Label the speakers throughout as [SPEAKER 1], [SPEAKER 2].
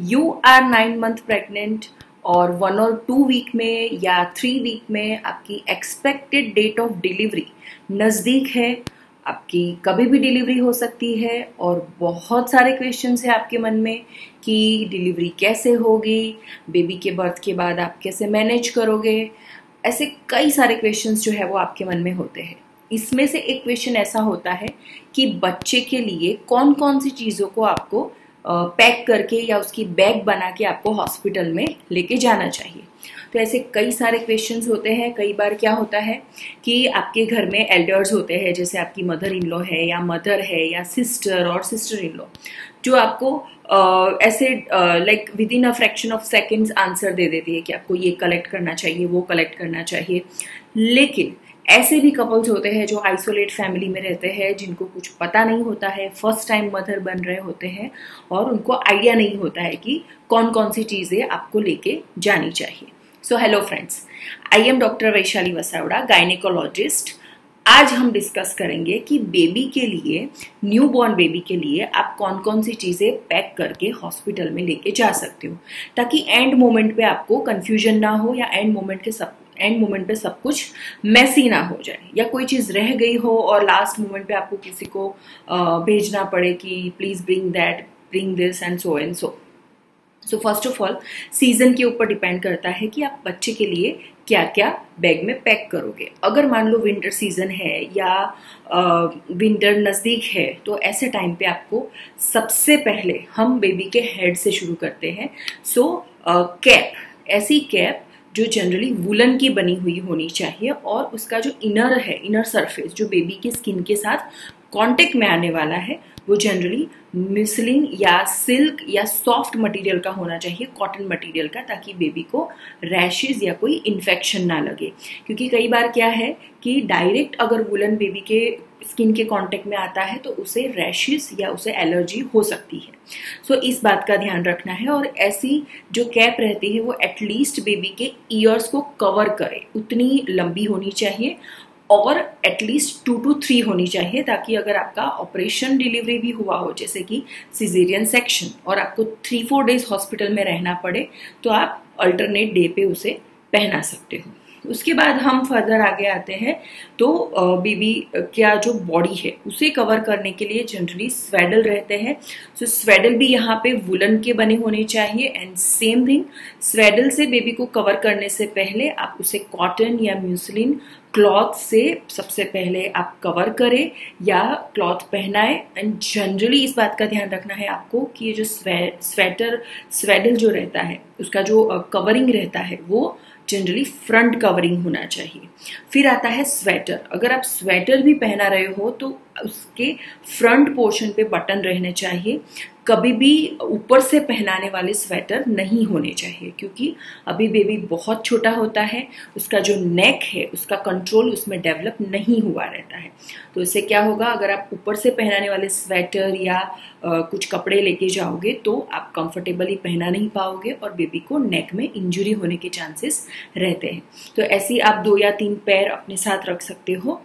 [SPEAKER 1] You are 9 month pregnant और 1 और 2 week में या 3 वीक में आपकी एक्सपेक्टेड डेट ऑफ डिलीवरी नज़दीक है। आपकी कभी भी डिलीवरी हो सकती है और बहुत सारे क्वेश्चंस हैं आपके मन में कि डिलीवरी कैसे होगी, बेबी के बर्थ के बाद आप कैसे मैनेज करोगे। ऐसे कई सारे क्वेश्चंस जो है वो आपके मन में होते हैं। इसमें से एक क्वेश्चन ऐसा होता है कि बच्चे के लिए कौन कौन सी चीज़ों को आपको पैक करके या उसकी बैग बना के आपको हॉस्पिटल में लेके जाना चाहिए। तो ऐसे कई सारे क्वेश्चंस होते हैं। कई बार क्या होता है कि आपके घर में एल्डर्स होते हैं, जैसे आपकी मदर इन लॉ है या मदर है या सिस्टर और सिस्टर इन लॉ, जो आपको ऐसे like with in a fraction of seconds answer दे देती है कि आपको ये कलेक्ट करना चाहिए, वो कलेक्ट करना चाहिए। लेकिन ऐसे भी कपल्स होते हैं जो आइसोलेट फैमिली में रहते हैं, जिनको कुछ पता नहीं होता है, फर्स्ट टाइम मदर बन रहे होते हैं और उनको आइडिया नहीं होता है कि कौन कौन सी चीज़ें आपको लेके जानी चाहिए। So hello friends, I am doctor Vaishali Vasavada, gynaecologist. आज हम डिस्कस करेंगे कि बेबी के लिए, न्यू बॉर्न बेबी के लिए आप कौन कौन सी चीज़ें पैक करके हॉस्पिटल में लेके जा सकते हो, ताकि एंड मोमेंट पे आपको कंफ्यूजन ना हो या एंड मोमेंट पे सब कुछ मैसी ना हो जाए, या कोई चीज़ रह गई हो और लास्ट मोमेंट पे आपको किसी को भेजना पड़े कि please bring that, bring this and so. So first of all, season के ऊपर डिपेंड करता है कि आप बच्चे के लिए क्या क्या बैग में पैक करोगे। अगर मान लो विंटर सीजन है या विंटर नज़दीक है, तो ऐसे टाइम पे आपको सबसे पहले हम बेबी के हेड से शुरू करते हैं। सो कैप, ऐसी कैप जो जनरली वुलन की बनी हुई होनी चाहिए और उसका जो इनर सरफेस जो बेबी की स्किन के साथ कांटेक्ट में आने वाला है, वो जनरली मिसलिन या सिल्क या सॉफ्ट मटेरियल का होना चाहिए, कॉटन मटेरियल का, ताकि बेबी को रैशेज या कोई इन्फेक्शन ना लगे। क्योंकि कई बार क्या है कि डायरेक्ट अगर वुलन बेबी के स्किन के कांटेक्ट में आता है तो उसे रैशेज या उसे एलर्जी हो सकती है। सो इस बात का ध्यान रखना है। और ऐसी जो कैप रहती है वो एटलीस्ट बेबी के ईयर्स को कवर करे, उतनी लंबी होनी चाहिए और एटलीस्ट 2 to 3 होनी चाहिए, ताकि अगर आपका ऑपरेशन डिलीवरी भी हुआ हो, जैसे कि सिजेरियन सेक्शन, और आपको 3-4 डेज हॉस्पिटल में रहना पड़े, तो आप अल्टरनेट डे पे उसे पहना सकते हो। उसके बाद हम फर्दर आगे आते हैं। तो बेबी क्या जो बॉडी है उसे कवर करने के लिए जनरली स्वेडल रहते हैं। सो स्वेडल भी यहाँ पे वुलन के बने होने चाहिए। एंड सेम थिंग, स्वेडल से बेबी को कवर करने से पहले आप उसे कॉटन या म्यूसलिन क्लॉथ से सबसे पहले आप कवर करें या क्लॉथ पहनाए। एंड जनरली इस बात का ध्यान रखना है आपको कि ये जो स्वेडल जो रहता है, उसका जो कवरिंग रहता है, वो जनरली फ्रंट कवरिंग होना चाहिए। फिर आता है स्वेटर। अगर आप स्वेटर भी पहना रहे हो तो उसके फ्रंट पोर्शन पे बटन रहने चाहिए। कभी भी ऊपर से पहनाने वाले स्वेटर नहीं होने चाहिए, क्योंकि अभी बेबी बहुत छोटा होता है, उसका जो नेक है उसका कंट्रोल उसमें डेवलप नहीं हुआ रहता है। तो इससे क्या होगा, अगर आप ऊपर से पहनाने वाले स्वेटर या कुछ कपड़े लेके जाओगे तो आप कंफर्टेबली पहना नहीं पाओगे और बेबी को नेक में इंजरी होने के चांसेस रहते हैं। तो ऐसी आप 2 या 3 पैर अपने साथ रख सकते हो।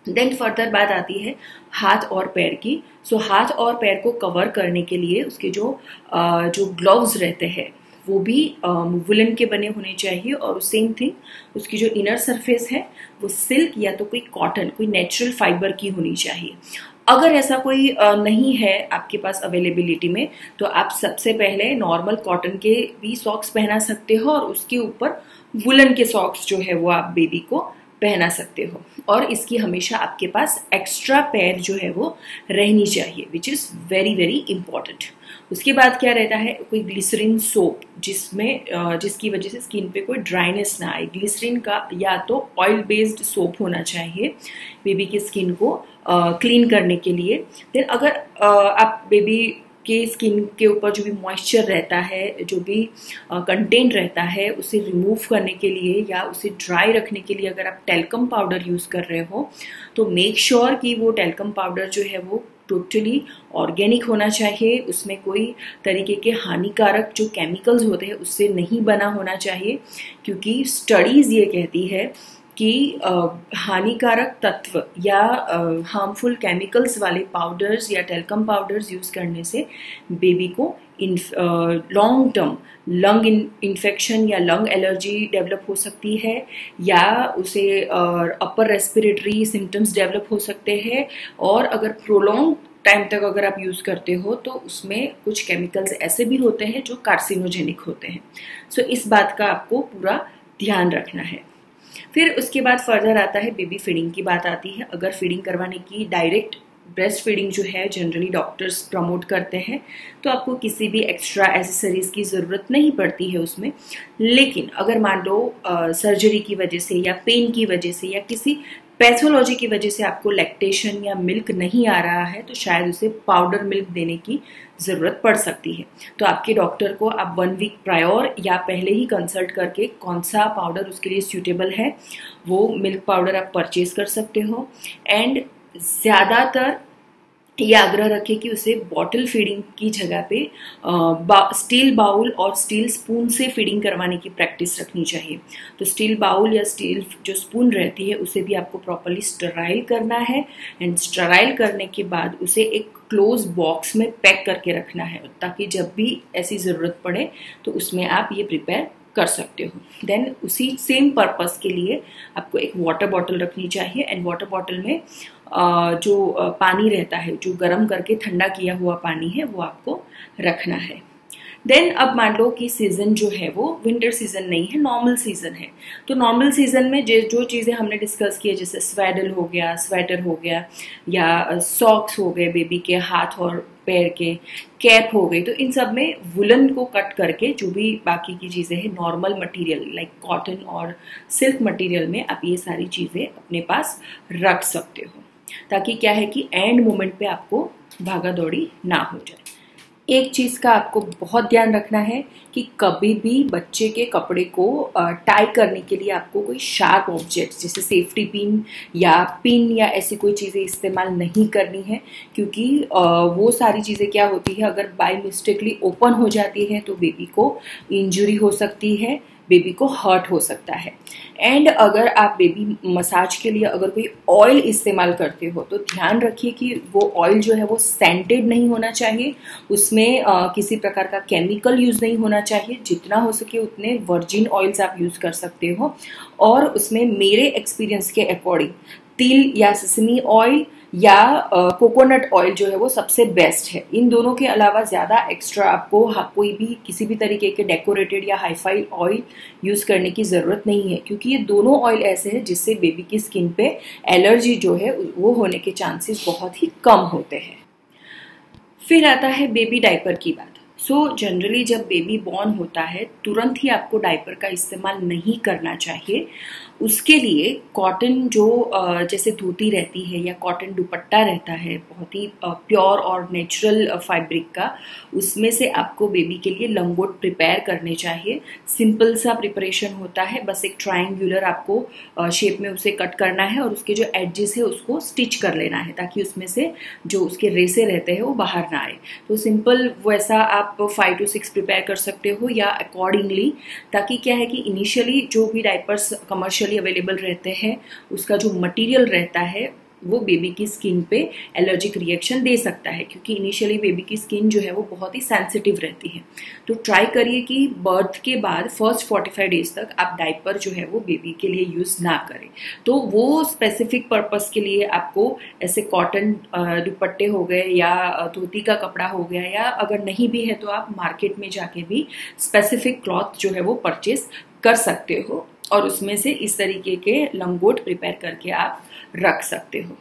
[SPEAKER 1] देन फर्दर बात आती है हाथ और पैर की। सो हाथ और पैर को कवर करने के लिए उसके जो ग्लव्स रहते हैं वो भी वुलन के बने होने चाहिए। और सेम थिंग, उसकी जो इनर सरफेस है वो सिल्क या तो कोई कॉटन, कोई नेचुरल फाइबर की होनी चाहिए। अगर ऐसा कोई नहीं है आपके पास अवेलेबिलिटी में, तो आप सबसे पहले नॉर्मल कॉटन के भी सॉक्स पहना सकते हो और उसके ऊपर वुलन के सॉक्स जो है वो आप बेबी को पहना सकते हो। और इसकी हमेशा आपके पास एक्स्ट्रा पैर जो है वो रहनी चाहिए, which is very very important. उसके बाद क्या रहता है, कोई ग्लिसरीन सोप जिसकी वजह से स्किन पे कोई ड्राइनेस ना आए। ग्लिसरीन का या तो ऑयल बेस्ड सोप होना चाहिए बेबी की स्किन को क्लीन करने के लिए। देन अगर आप बेबी के स्किन के ऊपर जो भी मॉइस्चर रहता है, जो भी कंटेंट रहता है, उसे रिमूव करने के लिए या उसे ड्राई रखने के लिए अगर आप टेल्कम पाउडर यूज़ कर रहे हो, तो मेक श्योर कि वो टेल्कम पाउडर जो है वो टोटली ऑर्गेनिक होना चाहिए। उसमें कोई तरीके के हानिकारक जो केमिकल्स होते हैं उससे नहीं बना होना चाहिए, क्योंकि स्टडीज़ ये कहती है कि हानिकारक तत्व या हार्मफुल केमिकल्स वाले पाउडर्स या टेल्कम पाउडर्स यूज़ करने से बेबी को लॉन्ग टर्म लंग इन्फेक्शन या लंग एलर्जी डेवलप हो सकती है, या उसे अपर रेस्पिरेटरी सिम्टम्स डेवलप हो सकते हैं। और अगर प्रोलॉन्ग टाइम तक अगर आप यूज़ करते हो तो उसमें कुछ केमिकल्स ऐसे भी होते हैं जो कार्सिनोजेनिक होते हैं। सो इस बात का आपको पूरा ध्यान रखना है। फिर उसके बाद फर्दर आता है बेबी फीडिंग की बात आती है। अगर फीडिंग करवाने की डायरेक्ट ब्रेस्ट फीडिंग जो है जनरली डॉक्टर्स प्रमोट करते हैं, तो आपको किसी भी एक्स्ट्रा एसेसरीज की ज़रूरत नहीं पड़ती है उसमें। लेकिन अगर मान लो सर्जरी की वजह से या पेन की वजह से या किसी पैथोलॉजी की वजह से आपको लैक्टेशन या मिल्क नहीं आ रहा है, तो शायद उसे पाउडर मिल्क देने की ज़रूरत पड़ सकती है। तो आपके डॉक्टर को आप 1 वीक प्रायर या पहले ही कंसल्ट करके कौन सा पाउडर उसके लिए सूटेबल है वो मिल्क पाउडर आप परचेज कर सकते हो। एंड ज़्यादातर ये आग्रह रखें कि उसे बॉटल फीडिंग की जगह पे स्टील बाउल और स्टील स्पून से फीडिंग करवाने की प्रैक्टिस रखनी चाहिए। तो स्टील बाउल या स्टील जो स्पून रहती है उसे भी आपको प्रॉपर्ली स्टराइल करना है, एंड स्टराइल करने के बाद उसे एक क्लोज बॉक्स में पैक करके रखना है, ताकि जब भी ऐसी ज़रूरत पड़े तो उसमें आप ये प्रिपेयर कर सकते हो। देन उसी सेम पर्पस के लिए आपको एक वाटर बॉटल रखनी चाहिए, एंड वाटर बॉटल में जो पानी रहता है, जो गर्म करके ठंडा किया हुआ पानी है, वो आपको रखना है। देन अब मान लो कि सीज़न जो है वो विंटर सीज़न नहीं है, नॉर्मल सीज़न है। तो नॉर्मल सीज़न में जो चीज़ें हमने डिस्कस की है, जैसे स्वेडल हो गया, स्वेटर हो गया, या सॉक्स हो गए बेबी के हाथ और पैर के, कैप हो गई, तो इन सब में वुलन को कट करके जो भी बाकी की चीज़ें हैं नॉर्मल मटेरियल लाइक कॉटन और सिल्क मटेरियल में आप ये सारी चीज़ें अपने पास रख सकते हो, ताकि क्या है कि एंड मोमेंट पे आपको भागा दौड़ी ना हो जाए। एक चीज़ का आपको बहुत ध्यान रखना है कि कभी भी बच्चे के कपड़े को टाई करने के लिए आपको कोई शार्प ऑब्जेक्ट जैसे सेफ्टी पिन या ऐसी कोई चीज़ें इस्तेमाल नहीं करनी है, क्योंकि वो सारी चीज़ें क्या होती है, अगर बाय मिस्टेकली ओपन हो जाती है तो बेबी को इंजरी हो सकती है, बेबी को हर्ट हो सकता है। एंड अगर आप बेबी मसाज के लिए अगर कोई ऑयल इस्तेमाल करते हो तो ध्यान रखिए कि वो ऑयल जो है वो सेंटेड नहीं होना चाहिए, उसमें किसी प्रकार का केमिकल यूज़ नहीं होना चाहिए। जितना हो सके उतने वर्जिन ऑयल्स आप यूज़ कर सकते हो, और उसमें मेरे एक्सपीरियंस के अकॉर्डिंग तिल या सेसमी ऑयल या कोकोनट ऑयल जो है वो सबसे बेस्ट है। इन दोनों के अलावा ज़्यादा एक्स्ट्रा आपको कोई भी किसी भी तरीके के डेकोरेटेड या हाईफाई ऑयल यूज़ करने की ज़रूरत नहीं है, क्योंकि ये दोनों ऑयल ऐसे हैं जिससे बेबी की स्किन पे एलर्जी जो है वो होने के चांसेस बहुत ही कम होते हैं। फिर आता है बेबी डायपर की बात। जनरली जब बेबी बॉर्न होता है तुरंत ही आपको डायपर का इस्तेमाल नहीं करना चाहिए। उसके लिए कॉटन जो जैसे धोती रहती है या कॉटन दुपट्टा रहता है बहुत ही प्योर और नेचुरल फैब्रिक का, उसमें से आपको बेबी के लिए लंगोट प्रिपेयर करने चाहिए। सिंपल सा प्रिपरेशन होता है, बस एक ट्रायंगुलर आपको शेप में उसे कट करना है और उसके जो एडजेस है उसको स्टिच कर लेना है, ताकि उसमें से जो उसके रेसे रहते हैं वो बाहर ना आए। तो सिंपल वैसा आप 5 to 6 प्रिपेयर कर सकते हो या अकॉर्डिंगली, ताकि क्या है कि इनिशियली जो भी डायपर्स कमर्शियली अवेलेबल रहते हैं उसका जो मटेरियल रहता है वो बेबी की स्किन पे एलर्जिक रिएक्शन दे सकता है, क्योंकि इनिशियली बेबी की स्किन जो है वो बहुत ही सेंसिटिव रहती है। तो ट्राई करिए कि बर्थ के बाद फर्स्ट 45 डेज तक आप डायपर जो है वो बेबी के लिए यूज़ ना करें। तो वो स्पेसिफिक पर्पस के लिए आपको ऐसे कॉटन दुपट्टे हो गए या धोती का कपड़ा हो गया, या अगर नहीं भी है तो आप मार्केट में जाके भी स्पेसिफिक क्लॉथ जो है वो परचेज कर सकते हो, और उसमें से इस तरीके के लंगोट प्रिपेयर करके आप रख सकते हो।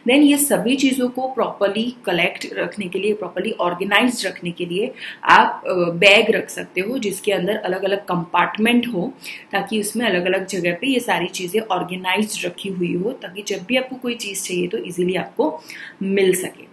[SPEAKER 1] देन ये सभी चीज़ों को प्रॉपर्ली कलेक्ट रखने के लिए, प्रॉपर्ली ऑर्गेनाइज रखने के लिए आप बैग रख सकते हो जिसके अंदर अलग अलग कंपार्टमेंट हो, ताकि उसमें अलग अलग जगह पे ये सारी चीज़ें ऑर्गेनाइज रखी हुई हो, ताकि जब भी आपको कोई चीज़ चाहिए तो इजीली आपको मिल सके।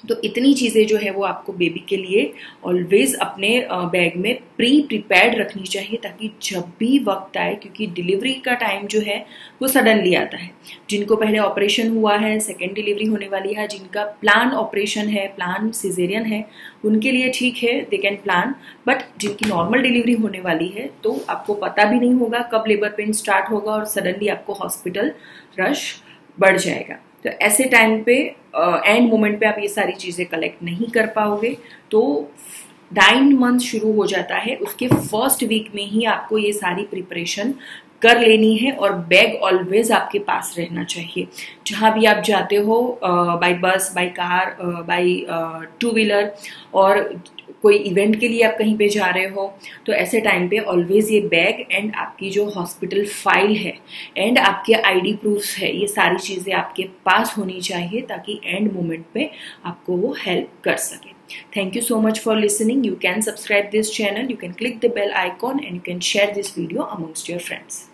[SPEAKER 1] तो इतनी चीज़ें जो है वो आपको बेबी के लिए ऑलवेज अपने बैग में प्रिपेयर्ड रखनी चाहिए, ताकि जब भी वक्त आए, क्योंकि डिलीवरी का टाइम जो है वो सडनली आता है। जिनको पहले ऑपरेशन हुआ है, सेकेंड डिलीवरी होने वाली है, जिनका प्लान ऑपरेशन है, प्लान सिजेरियन है, उनके लिए ठीक है, दे कैन प्लान। बट जिनकी नॉर्मल डिलीवरी होने वाली है, तो आपको पता भी नहीं होगा कब लेबर पेन स्टार्ट होगा और सडनली आपको हॉस्पिटल रश बढ़ जाएगा। तो ऐसे टाइम पे एंड मोमेंट पे आप ये सारी चीज़ें कलेक्ट नहीं कर पाओगे। तो 9 मंथ शुरू हो जाता है, उसके फर्स्ट वीक में ही आपको ये सारी प्रिपरेशन कर लेनी है और बैग ऑलवेज आपके पास रहना चाहिए। जहाँ भी आप जाते हो, बाय बस, बाय कार, बाय 2 व्हीलर, और कोई इवेंट के लिए आप कहीं पे जा रहे हो, तो ऐसे टाइम पे ऑलवेज ये बैग एंड आपकी जो हॉस्पिटल फाइल है एंड आपके आईडी प्रूफ्स है, ये सारी चीज़ें आपके पास होनी चाहिए, ताकि एंड मोमेंट पे आपको वो हेल्प कर सके। Thank you so much for listening. You can subscribe this channel, you can click the bell icon, and you can share this video amongst your friends.